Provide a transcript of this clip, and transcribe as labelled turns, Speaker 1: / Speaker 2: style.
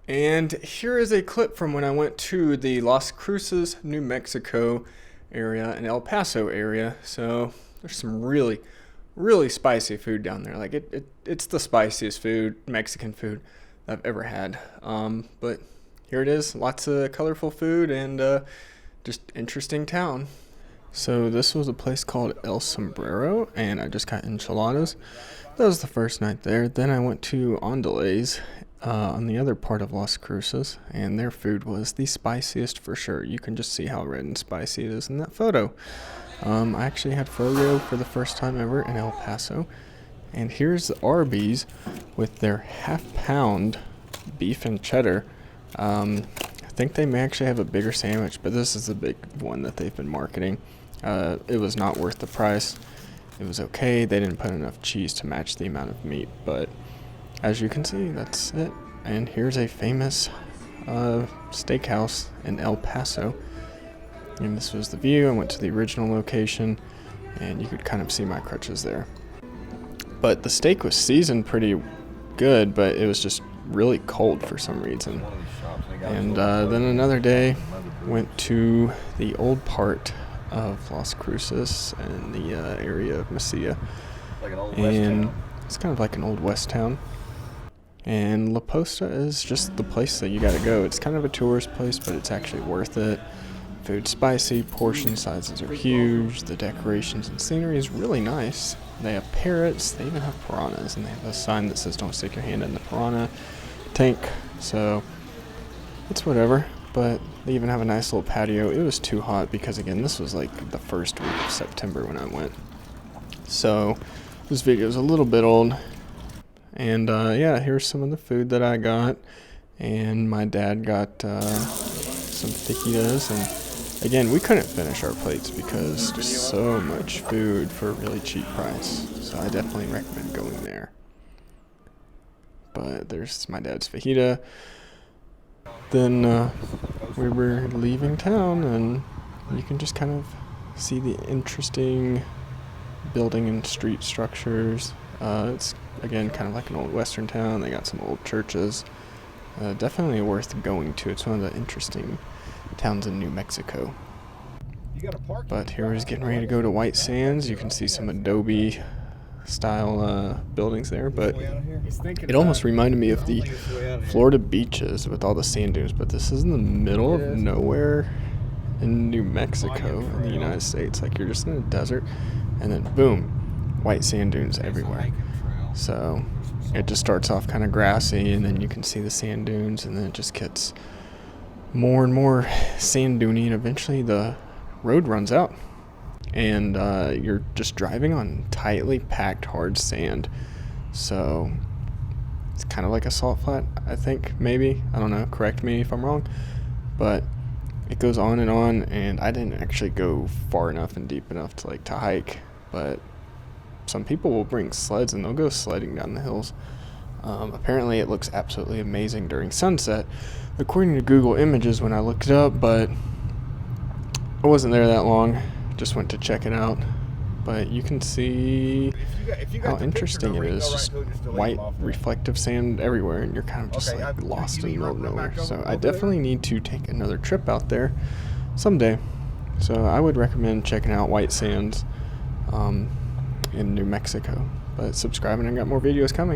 Speaker 1: And here is a clip from when I went to the Las Cruces, New Mexico area and El Paso area. So there's some really spicy food down there. Like it's the spiciest food, Mexican food I've ever had. But here it is, lots of colorful food and just interesting town. So this was a place called El Sombrero, and I just got enchiladas. That was the first night there. Then I went to Andales on the other part of Las Cruces, and their food was the spiciest for sure. You can just see how red and spicy it is in that photo. I actually had froyo for the first time ever in El Paso, and here's the Arby's with their half-pound beef and cheddar. I think they may actually have a bigger sandwich, but this is the big one that they've been marketing. It was not worth the price. It was okay. They didn't put enough cheese to match the amount of meat, but as you can see, that's it. And here's a famous steakhouse in El Paso. And this was the view. I went to the original location, and you could kind of see my crutches there. But the steak was seasoned pretty good, but it was just really cold for some reason. And then another day, went to the old part of Las Cruces and the area of Mesilla. And it's kind of like an old west town. And La Posta is just the place that you gotta go. It's kind of a tourist place, but it's actually worth it. Food's spicy, portion sizes are huge, the decorations and scenery is really nice. They have parrots, they even have piranhas, and they have a sign that says don't stick your hand in the piranha tank, so it's whatever. But they even have a nice little patio. It was too hot because, again, this was like the first week of September when I went. So this video is a little bit old. And yeah, here's some of the food that I got. And my dad got some fajitas. And again, we couldn't finish our plates because just so much food for a really cheap price. So I definitely recommend going there. But there's my dad's fajita. Then we were leaving town, and you can just kind of see the interesting building and street structures. It's, again, kind of like an old western town. They got some old churches. Definitely worth going to. It's one of the interesting towns in New Mexico. But here we're just getting ready to go to White Sands. You can see some Adobe style buildings there, but it almost reminded me of the Florida beaches with all the sand dunes, but this is in the middle of nowhere in New Mexico in the United States. Like, you're just in a desert, and then boom, white sand dunes everywhere. So it just starts off kind of grassy, and then you can see the sand dunes, and then it just gets more and more sand duney, and eventually the road runs out. And you're just driving on tightly packed hard sand. So it's kind of like a salt flat, I think, maybe. I don't know, correct me if I'm wrong. But it goes on, and I didn't actually go far enough and deep enough to hike. But some people will bring sleds, and they'll go sledding down the hills. Apparently it looks absolutely amazing during sunset, according to Google Images when I looked it up, but I wasn't there that long. Just went to check it out, but you can see how interesting it is. Just white reflective sand everywhere, and you're kind of just like lost in the middle of nowhere. So I definitely need to take another trip out there someday. So I would recommend checking out White Sands in New Mexico. But subscribe, and I got more videos coming.